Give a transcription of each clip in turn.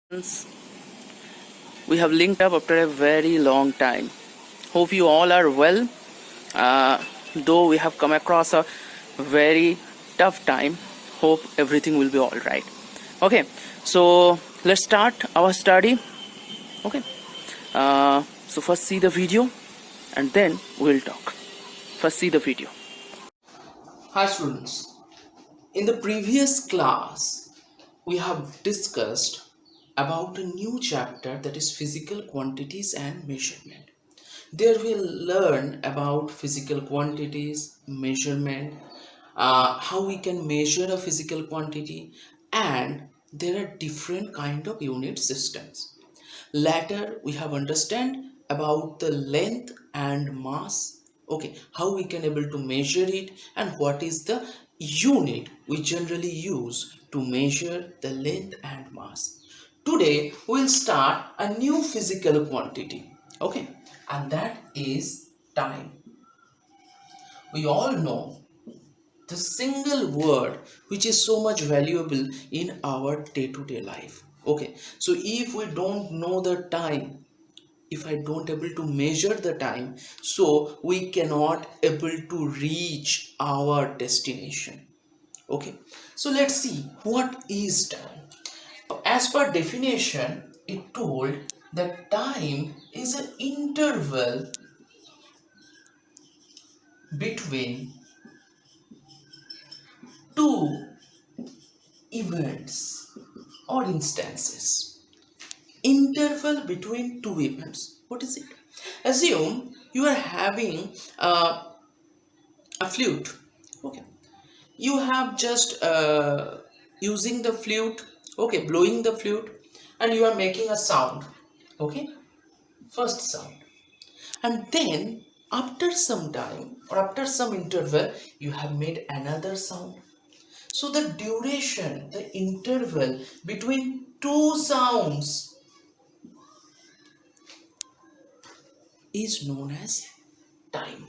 We have linked up after a very long time. Hope you all are well. Though we have come across a very tough time, hope everything will be all right. Okay, so let's start our study. Okay, so first see the video and then we'll talk. First see the video. Hi students, in the previous class we have discussed about a new chapter, that is physical quantities and measurement. There we'll learn about physical quantities, measurement, how we can measure a physical quantity, and there are different kind of unit systems. Later we have understand about the length and mass. Okay, how we can able to measure it and what is the unit we generally use to measure the length and mass. Today we'll start a new physical quantity. Okay, and that is time. We all know the single word which is so much valuable in our day-to-day life. Okay, so if we don't know the time, if I don't able to measure the time, so we cannot able to reach our destination. Okay, so let's see what is time. As per definition, it told that time is an interval between two events or instances. Interval between two events. What is it? Assume you are having a flute. Okay, you have just using the flute, okay, blowing the flute, and you are making a sound. Okay, first sound, and then after some time or after some interval you have made another sound. So the duration, the interval between two sounds is known as time.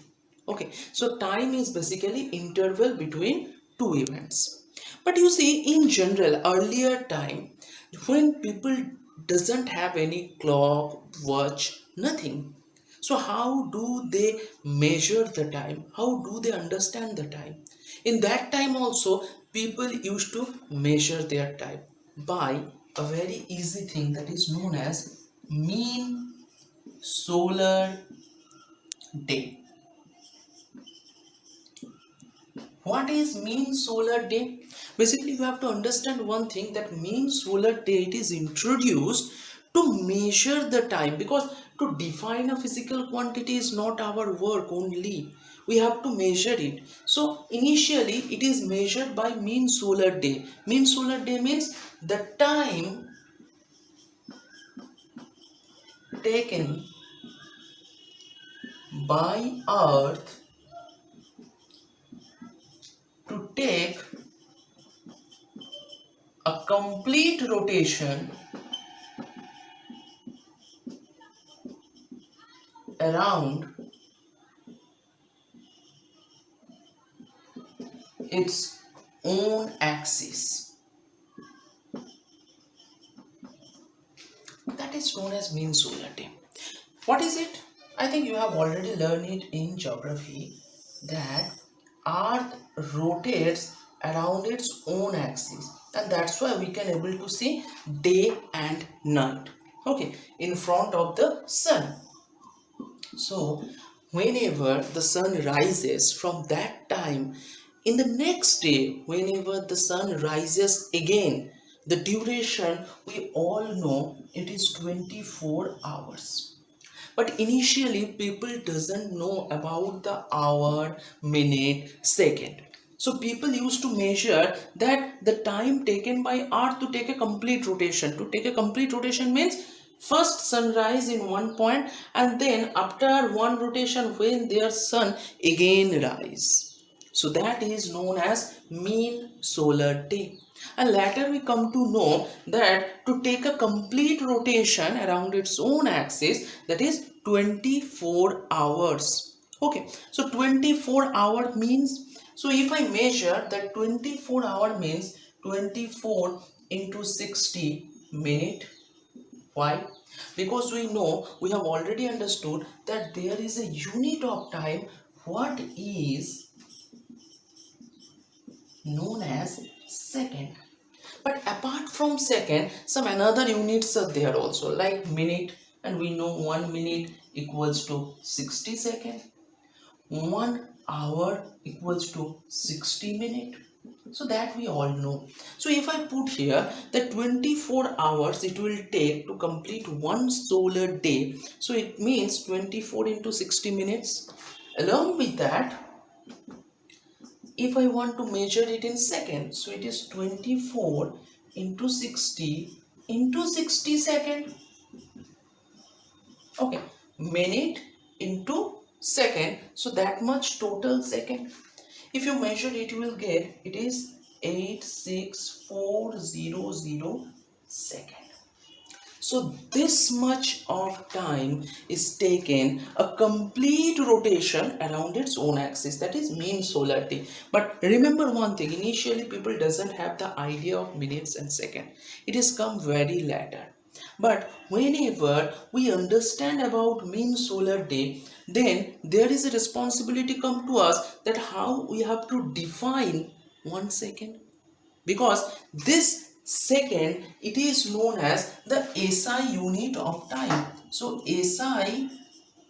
Okay, so time is basically interval between two events. But you see, in general, earlier time, when people doesn't have any clock, watch, nothing, so how do they measure the time? How do they understand the time? In that time also, people used to measure their time by a very easy thing that is known as mean solar day. What is mean solar day? Basically, you have to understand one thing, that mean solar day, it is introduced to measure the time, because to define a physical quantity is not our work only. We have to measure it. So initially it is measured by mean solar day. Mean solar day means the time taken by Earth to take a complete rotation around its own axis. That is known as mean solar day. What is it? I think you have already learned it in geography, that Earth rotates around its own axis, and that's why we can able to see day and night, okay, in front of the sun. So whenever the sun rises, from that time, in the next day, whenever the sun rises again, the duration we all know it is 24 hours. But initially people doesn't know about the hour, minute, second. So people used to measure that the time taken by Earth to take a complete rotation. To take a complete rotation means first sunrise in one point, and then after one rotation when their sun again rise. So that is known as mean solar day. And later we come to know that to take a complete rotation around its own axis, that is 24 hours. Okay, so 24 hour means, so if I measure that 24 hour means 24 into 60 minute, Why? Because we know, we have already understood that there is a unit of time what is known as second. But apart from second, some another units are there also, like minute, and we know 1 minute equals to 60 seconds. 1 hour equals to 60 minutes. So that we all know. So if I put here that 24 hours it will take to complete one solar day. So it means 24 into 60 minutes. Along with that, if I want to measure it in seconds, so it is 24 into 60 second. Okay, minute into second, so that much total second. If you measure it, you will get it is 86400 second. So this much of time is taken a complete rotation around its own axis, that is mean solar day. But remember one thing, initially people doesn't have the idea of minutes and second. It has come very later. But whenever we understand about mean solar day, then there is a responsibility come to us that how we have to define 1 second, because this second it is known as the SI unit of time. So SI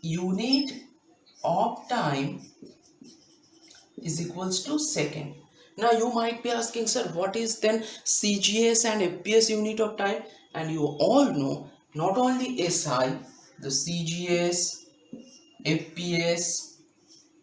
unit of time is equals to second. Now you might be asking, sir, what is then CGS and FPS unit of time? And you all know, not only SI, the CGS, FPS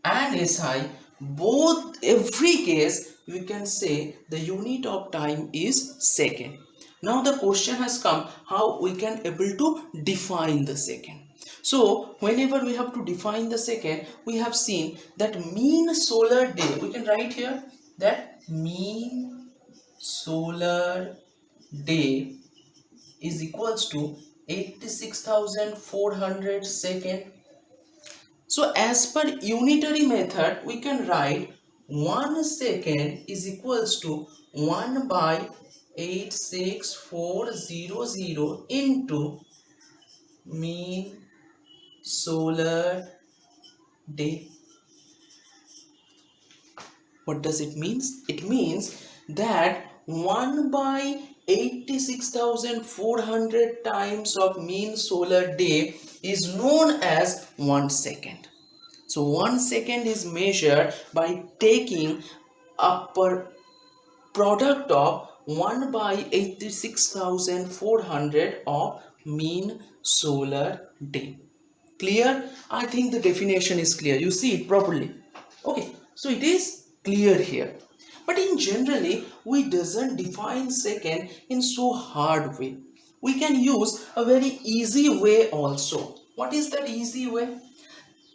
and SI, both, every case we can say the unit of time is second. Now the question has come how we can able to define the second. So whenever we have to define the second, we have seen that mean solar day, we can write here that mean solar day is equals to 86,400 second. So as per unitary method, we can write 1 second is equals to 1 by 86400 into mean solar day. What does it mean? It means that 1 by 86,400 times of mean solar day is known as 1 second. So 1 second is measured by taking a product of 1 by 86,400 of mean solar day. Clear? I think the definition is clear. You see it properly. Okay, so it is clear here. But in generally, we doesn't define second in so hard way. We can use a very easy way also. What is that easy way?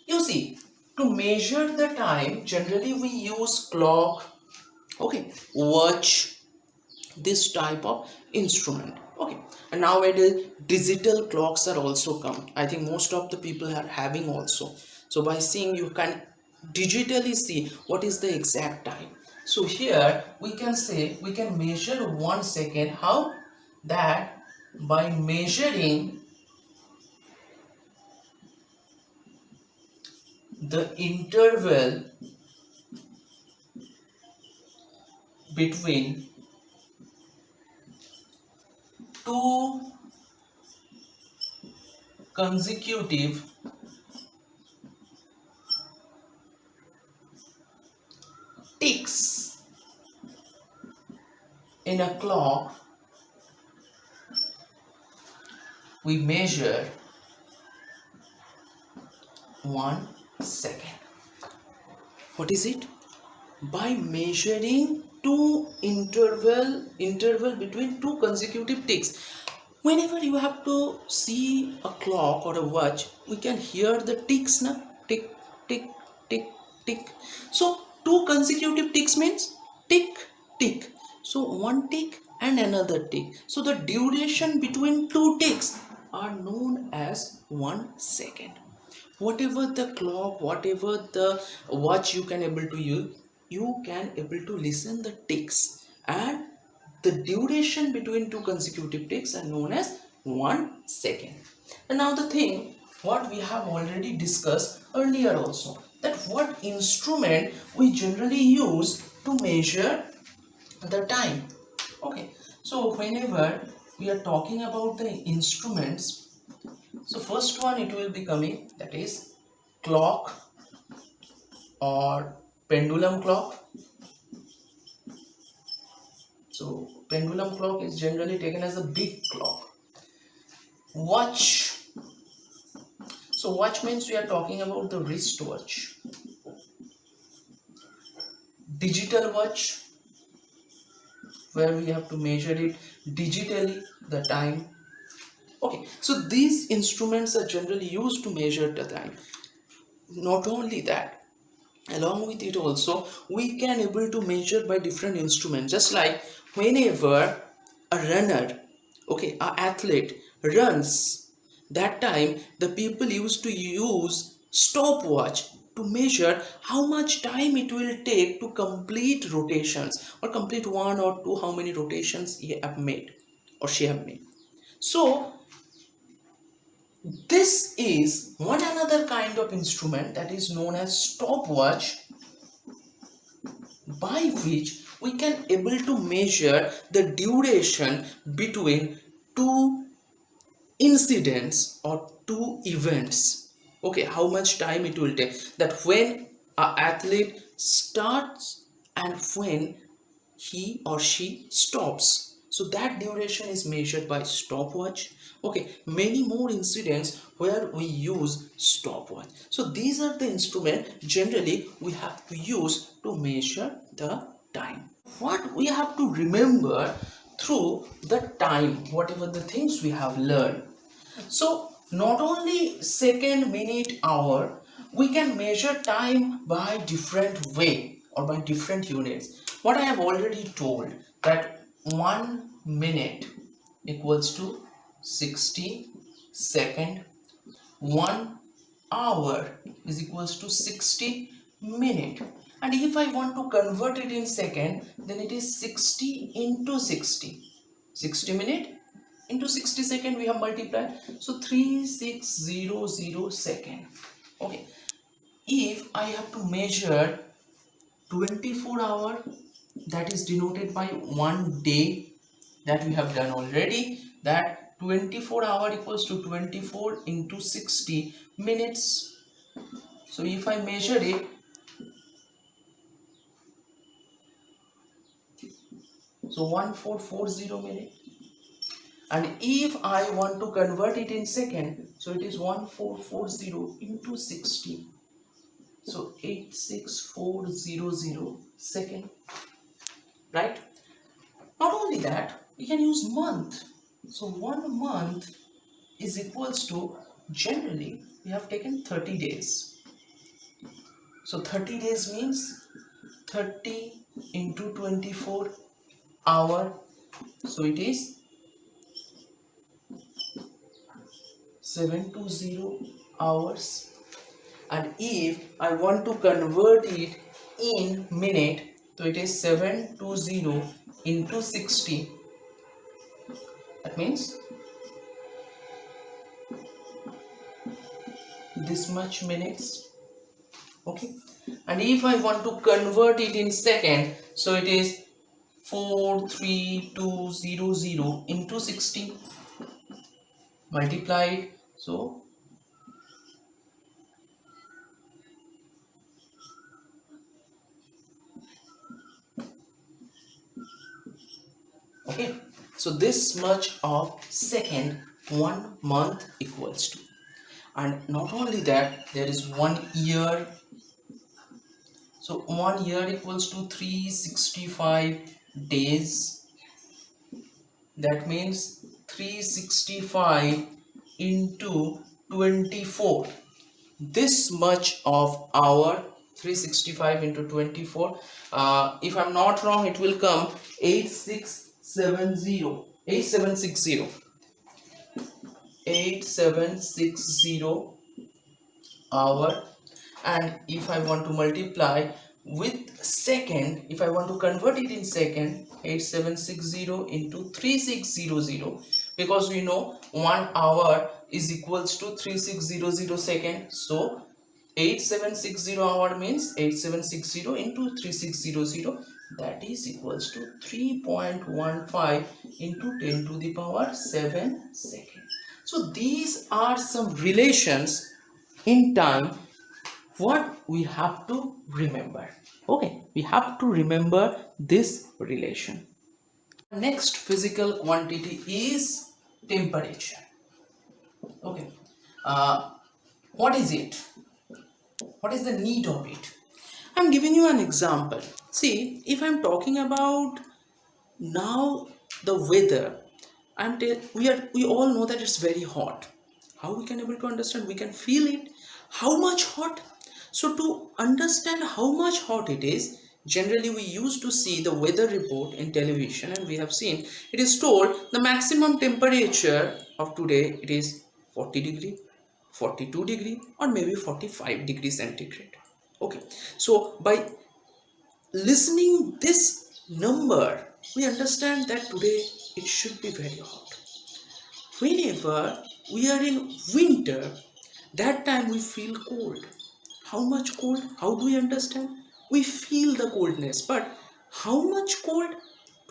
You see, to measure the time, generally we use clock, okay, watch, this type of instrument. Okay, and nowadays digital clocks are also come. I think most of the people are having also. So by seeing, you can digitally see what is the exact time. So here we can say we can measure 1 second. How? That by measuring the interval between two consecutive ticks in a clock, we measure 1 second. What is it? By measuring interval between two consecutive ticks. Whenever you have to see a clock or a watch, we can hear the ticks na, tick tick tick tick. So two consecutive ticks means tick tick. So one tick and another tick. So the duration between two ticks are known as 1 second. Whatever the clock, whatever the watch you can able to use, you can able to listen the ticks, and the duration between two consecutive ticks are known as 1 second. And now the thing what we have already discussed earlier also, that what instrument we generally use to measure the time. Okay, so whenever we are talking about the instruments, so first one it will be coming, that is clock or pendulum clock. So pendulum clock is generally taken as a big clock. Watch. So watch means we are talking about the wristwatch. Digital watch, where we have to measure it digitally the time. Okay, so these instruments are generally used to measure the time. Not only that, along with it also we can able to measure by different instruments, just like whenever a runner, okay, a athlete runs, that time the people used to use stopwatch to measure how much time it will take to complete rotations, or complete one or two, how many rotations he have made or she have made. So this is one another kind of instrument that is known as stopwatch, by which we can able to measure the duration between two incidents or two events. Okay, how much time it will take, that when an athlete starts and when he or she stops, so that duration is measured by stopwatch. Okay, many more incidents where we use stopwatch. So these are the instruments generally we have to use to measure the time. What we have to remember through the time, whatever the things we have learned, so not only second, minute, hour, we can measure time by different way or by different units. What I have already told, that 1 minute equals to 60 second, 1 hour is equals to 60 minute. And if I want to convert it in second, then it is 60 into 60. 60 minute into 60 second we have multiplied, so 3600 second. Okay, if I have to measure 24 hour, that is denoted by 1 day, that we have done already, that 24 hour equals to 24 into 60 minutes. So if I measure it, so 1440 minutes. And if I want to convert it in second, so it is 1440 into 60, so 86400 second, right? Not only that, we can use month. So 1 month is equals to, generally we have taken 30 days. So 30 days means 30 into 24 hour, so it is 720 hours. And if I want to convert it in minute, so it is 720 into 60, that means this much minutes. Okay, and if I want to convert it in second, so it is 43200 into 60 multiplied, so okay, so this much of second 1 month equals to. And not only that, there is 1 year. So 1 year equals to 365 days. That means 365 into 24. This much of hour, 365 into 24. If I'm not wrong, it will come 8670. 8760 hour. And if I want to multiply with second, if I want to convert it in second, 8760 into 3600, because we know 1 hour is equals to 3600 seconds. So 8760 hour means 8760 into 3600, that is equals to 3.15 into 10 to the power 7 seconds. So these are some relations in time what we have to remember. Okay, we have to remember this relation. Next physical quantity is temperature. Okay, uh, what is it? What is the need of it? I'm giving you an example. See, if I'm talking about now the weather, we all know that it's very hot. How we can able to understand? We can feel it. How much hot? So to understand how much hot it is, generally we used to see the weather report in television, and we have seen it is told the maximum temperature of today it is 40 degree, 42 degree, or maybe 45 degree centigrade. Okay, so by listening this number, we understand that today it should be very hot. Whenever we are in winter, that time we feel cold. How much cold? How do we understand? We feel the coldness, but how much cold?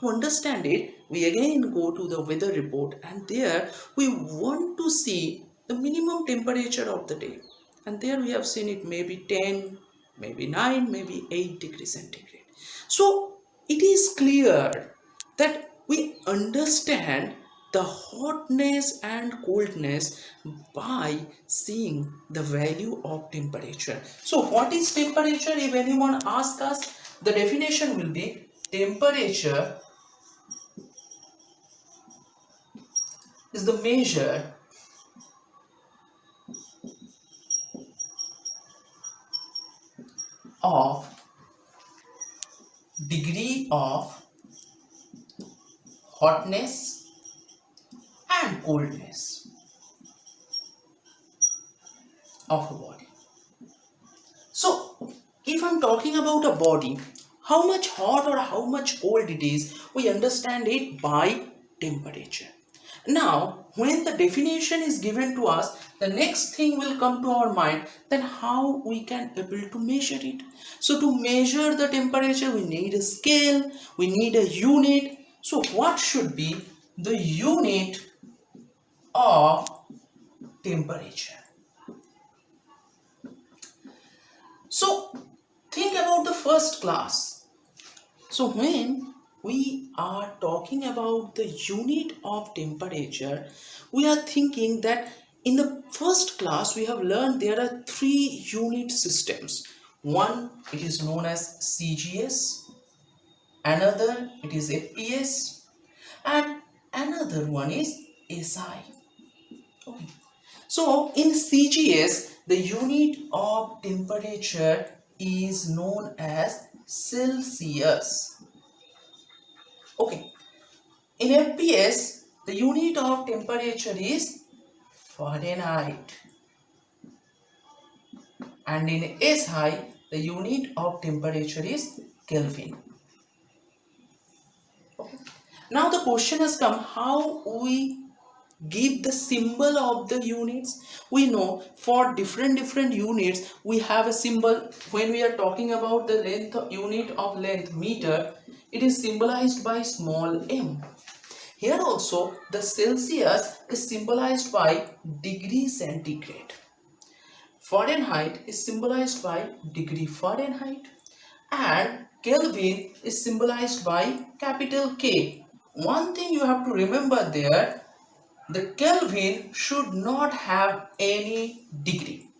To understand it, we again go to the weather report, and there we want to see the minimum temperature of the day. And there we have seen it maybe 10, maybe 9, maybe 8 degrees centigrade. So it is clear that we understand the hotness and coldness by seeing the value of temperature. So what is temperature? If anyone asks us, the definition will be temperature is the measure of degree of hotness and coldness of a body. So if I'm talking about a body, how much hot or how much cold it is, we understand it by temperature. Now, when the definition is given to us, the next thing will come to our mind, then how we can able to measure it. So to measure the temperature, we need a scale, we need a unit. So what should be the unit of temperature? So think about the first class. So when we are talking about the unit of temperature, we are thinking that in the first class we have learned there are three unit systems. One, it is known as CGS, another it is FPS, and another one is SI. Okay. So in CGS, the unit of temperature is known as Celsius. Okay. In FPS, the unit of temperature is Fahrenheit. And in SI, the unit of temperature is Kelvin. Okay. Now the question has come, how we give the symbol of the units. We know for different units we have a symbol. When we are talking about the length unit of length meter, it is symbolized by small m. Here also the Celsius is symbolized by degree centigrade. Fahrenheit is symbolized by degree Fahrenheit, and Kelvin is symbolized by capital K. One thing you have to remember there, the Kelvin should not have any degree.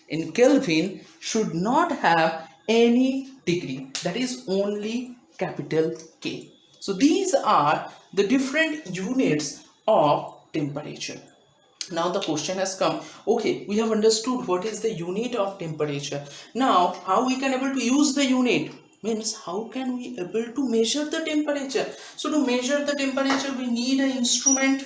In Kelvin should not have any degree. That is only capital K. So these are the different units of temperature. Now the question has come, okay, we have understood what is the unit of temperature. Now how we can able to use the unit? Means how can we able to measure the temperature? So to measure the temperature we need an instrument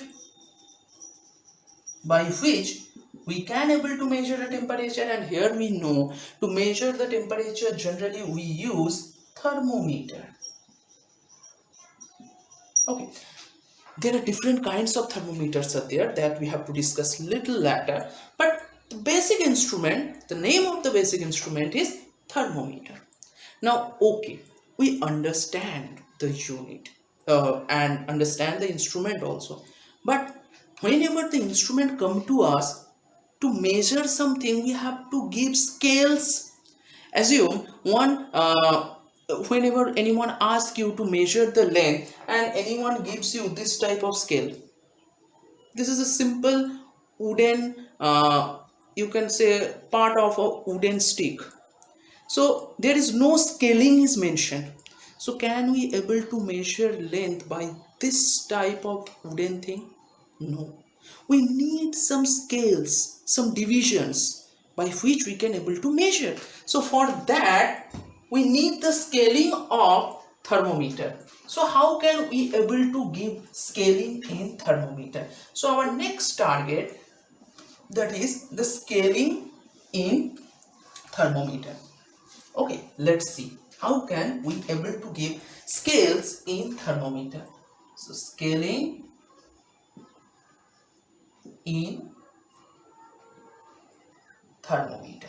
by which we can able to measure the temperature, and here we know to measure the temperature generally we use thermometer. Okay, There are different kinds of thermometers are there that we have to discuss little later, but the basic instrument, the name of the basic instrument is thermometer. Now, okay, we understand the unit and understand the instrument also, but whenever the instrument come to us to measure something, we have to give scales. Assume whenever anyone asks you to measure the length and anyone gives you this type of scale. This is a simple wooden, you can say, part of a wooden stick. So there is no scaling is mentioned. So can we able to measure length by this type of wooden thing? No. We need some scales, some divisions by which we can able to measure. So for that we need the scaling of thermometer. So how can we able to give scaling in thermometer? So our next target, that is the scaling in thermometer. Okay, let's see how can we able to give scales in thermometer. So scaling in thermometer.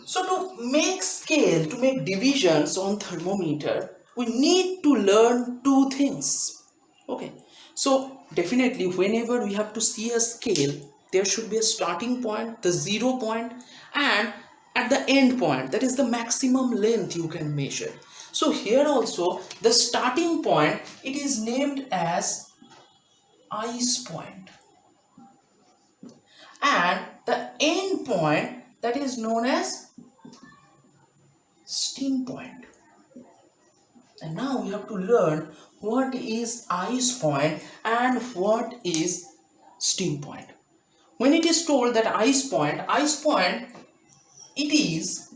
So to make scale, to make divisions on thermometer, we need to learn two things. Okay, so definitely whenever we have to see a scale, there should be a starting point, the 0 point, and at the end point, that is the maximum length you can measure. So here also the starting point, it is named as ice point, and the end point, that is known as steam point. And now we have to learn what is ice point and what is steam point. When it is told that ice point, it is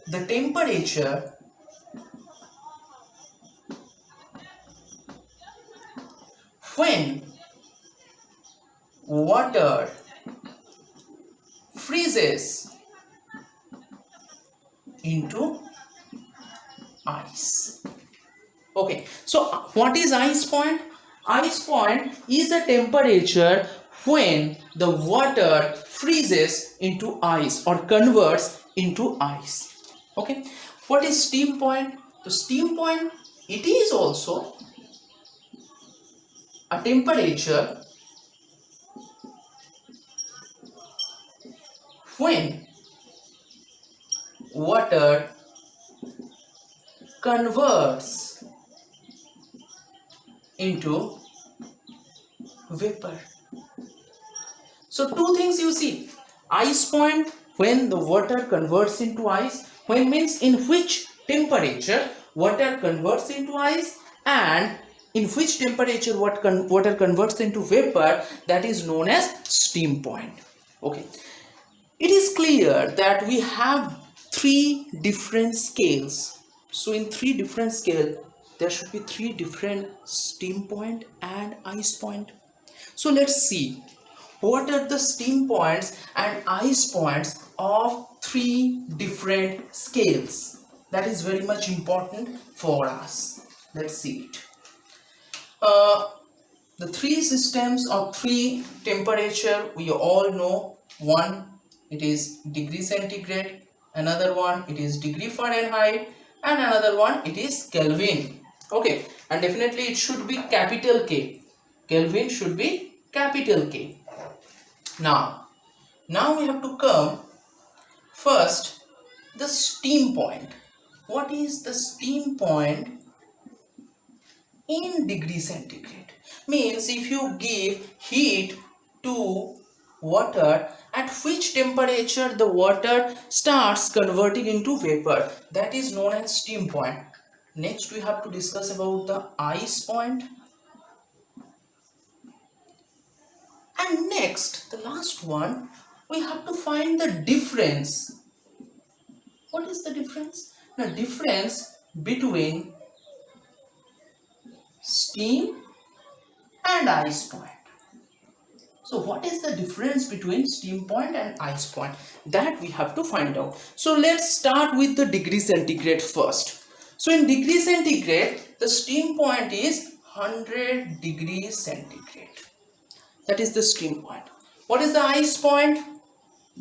the temperature when water freezes into ice. Okay, so what is ice point? Ice point is the temperature when the water freezes into ice or converts into ice. Okay, what is steam point? The steam point, it is also a temperature when water converts into vapor. So two things you see. Ice point, when the water converts into ice. When means in which temperature water converts into ice, and in which temperature water converts into vapor, that is known as steam point. Okay. It is clear that we have three different scales. So in three different scales, there should be three different steam point and ice point. So let's see what are the steam points and ice points of three different scales. That is very much important for us. Let's see it. The three systems of three temperature we all know. One, it is degree centigrade, another one it is degree Fahrenheit, and another one it is Kelvin. Okay, and definitely it should be capital K. Kelvin should be capital K. Now we have to come first the steam point. What is the steam point in degree centigrade? Means if you give heat to water, at which temperature the water starts converting into vapor, that is known as steam point. Next we have to discuss about the ice point, and next the last one we have to find the difference. What is the difference? The difference between steam and ice point. So what is the difference between steam point and ice point? That we have to find out. So let's start with the degree centigrade first. So in degree centigrade, the steam point is 100 degrees centigrade. That is the steam point. What is the ice point?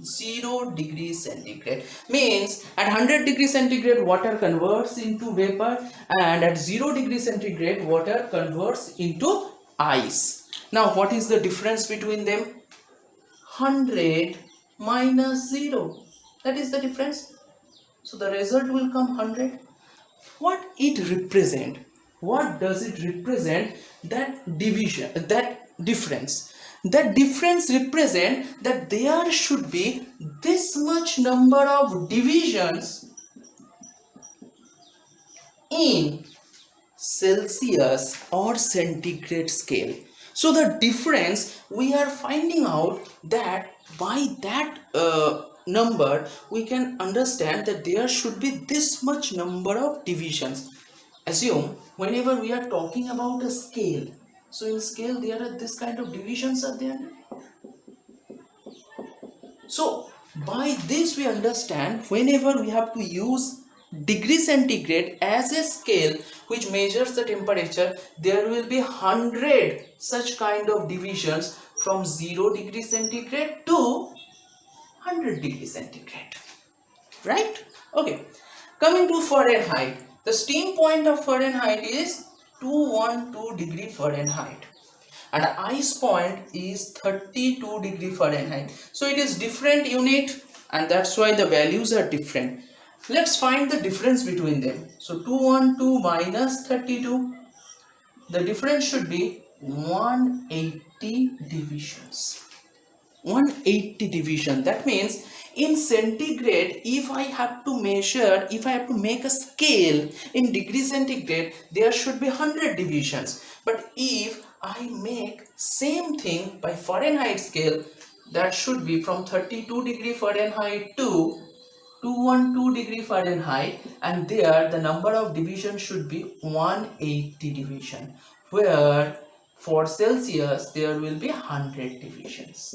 0 degrees centigrade. Means at 100 degrees centigrade water converts into vapor, and at 0 degrees centigrade water converts into ice. Now what is the difference between them? 100 minus 0. That is the difference. So the result will come 100. What it represent? What does it represent? That division, that difference. That difference represent that there should be this much number of divisions in Celsius or centigrade scale. So the difference we are finding out that by that number we can understand that there should be this much number of divisions. Assume whenever we are talking about a scale, so in scale there are this kind of divisions are there. So by this we understand whenever we have to use degree centigrade as a scale which measures the temperature, there will be 100 such kind of divisions from 0 degree centigrade to 100 degree centigrade. Right? Okay. Coming to Fahrenheit, the steam point of Fahrenheit is 212 degree Fahrenheit. And ice point is 32 degree Fahrenheit. So it is different unit, and that's why the values are different. Let's find the difference between them. So 212 minus 32, the difference should be 180 divisions. 180 division. That means in centigrade, if I have to measure, if I have to make a scale in degree centigrade, there should be 100 divisions. But if I make same thing by Fahrenheit scale, that should be from 32 degree Fahrenheit to 212 degree Fahrenheit, and there the number of divisions should be 180 division, where for Celsius there will be 100 divisions.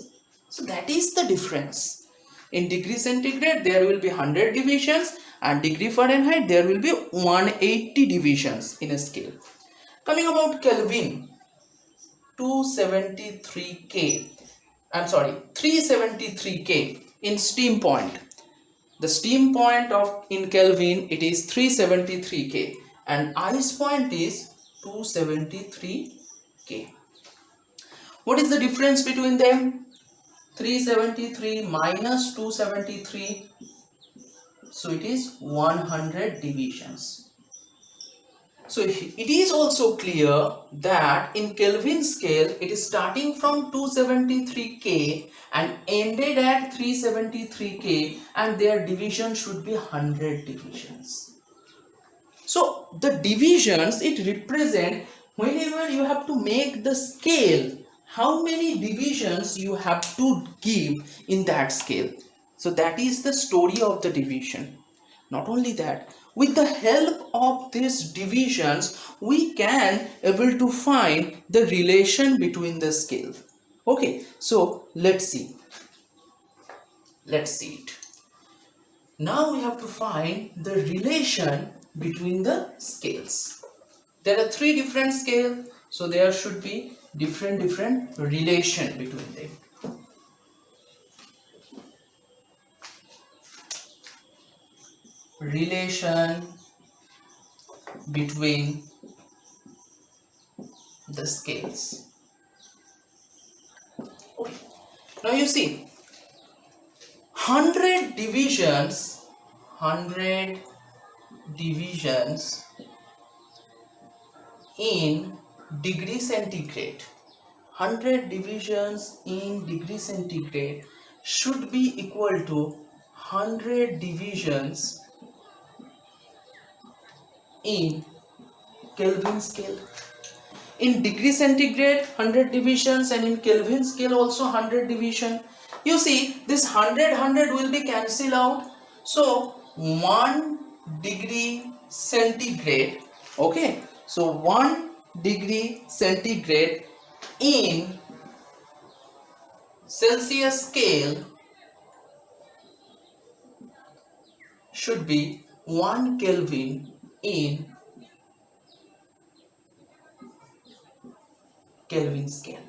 So that is the difference. In degree centigrade there will be 100 divisions, and degree Fahrenheit there will be 180 divisions in a scale. Coming about Kelvin, 273K. I'm sorry, 373K in steam point. The steam point of in Kelvin it is 373K, and ice point is 273K. What is the difference between them? 373 minus 273, so it is 100 divisions. So it is also clear that in Kelvin scale it is starting from 273K and ended at 373K, and their division should be 100 divisions. So the divisions it represent whenever you have to make the scale, how many divisions you have to give in that scale. So that is the story of the division. Not only that, with the help of these divisions we can able to find the relation between the scales. Okay, so let's see it. Now we have to find the relation between the scales. There are 3 different scales, so there should be different relation between them. Relation between the scales. Okay. Now you see 100 divisions in degree centigrade. 100 divisions in degree centigrade should be equal to 100 divisions in Kelvin scale. In degree centigrade 100 divisions, and in Kelvin scale also 100 division. You see this 100 will be cancelled out. So 1 degree centigrade, okay, so 1 degree centigrade in Celsius scale should be 1 Kelvin in Kelvin scale.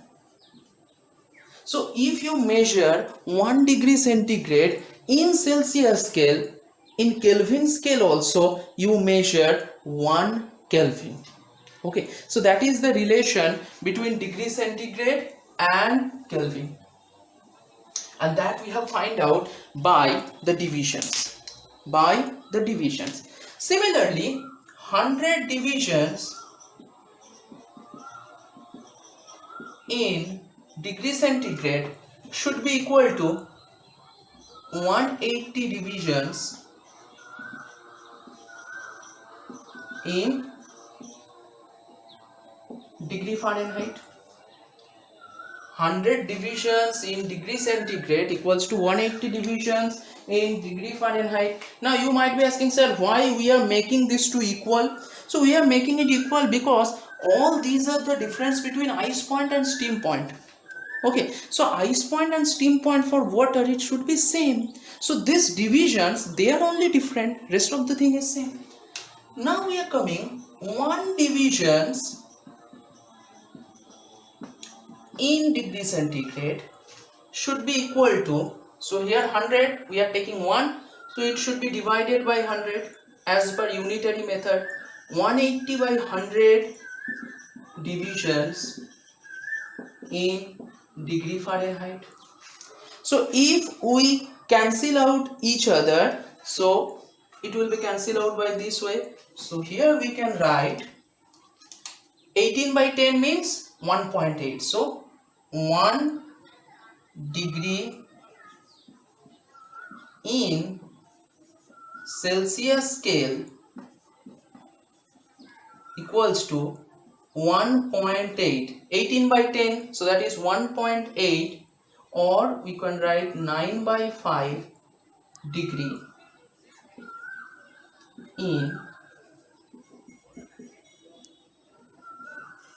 So if you measure 1 degree centigrade in Celsius scale, in Kelvin scale also you measure 1 Kelvin. Okay, so that is the relation between degree centigrade and Kelvin, and that we have find out by the divisions. Similarly, 100 divisions in degree centigrade should be equal to 180 divisions in degree Fahrenheit. 100 divisions in degree centigrade equals to 180 divisions in degree Fahrenheit. Now you might be asking, sir, why we are making this to equal? So we are making it equal because all these are the difference between ice point and steam point. Okay, so ice point and steam point for water, it should be same. So these divisions, they are only different, rest of the thing is same. Now we are coming 1 divisions in degree centigrade should be equal to, so here 100 we are taking 1, so it should be divided by 100 as per unitary method. 180 by 100 divisions in degree Fahrenheit. So if we cancel out each other, so it will be cancelled out by this way. So here we can write 18 by 10 means 1.8. So 1 degree in Celsius scale equals to 1.8. 18 by 10, so that is 1.8, or we can write 9 by 5 degree in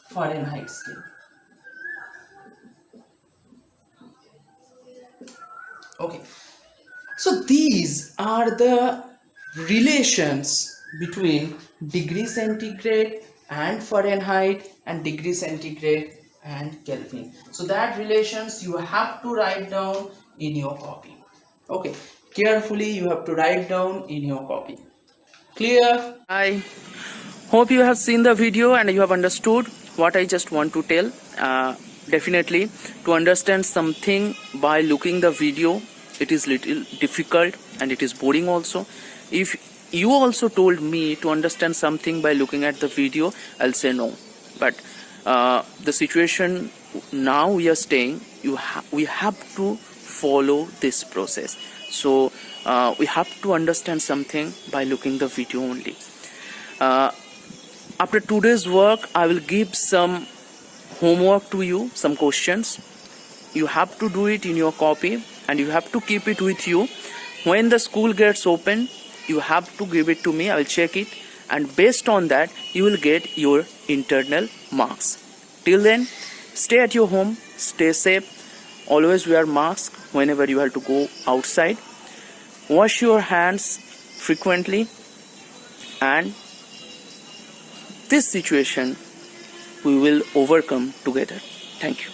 Fahrenheit scale. Okay, so these are the relations between degree centigrade and Fahrenheit and degree centigrade and Kelvin. So that relations you have to write down in your copy. Okay, carefully you have to write down in your copy. Clear? I hope you have seen the video and you have understood what I just want to tell. Definitely, to understand something by looking the video, it is little difficult and it is boring also. If you also told me to understand something by looking at the video, I'll say no. But the situation now we are staying, we have to follow this process. So we have to understand something by looking the video only. After today's work, I will give some homework to you, some questions. You have to do it in your copy and you have to keep it with you. When the school gets open, you have to give it to me. I will check it, and based on that you will get your internal marks. Till then, stay at your home, stay safe, always wear mask whenever you have to go outside, wash your hands frequently, and this situation we will overcome together. Thank you.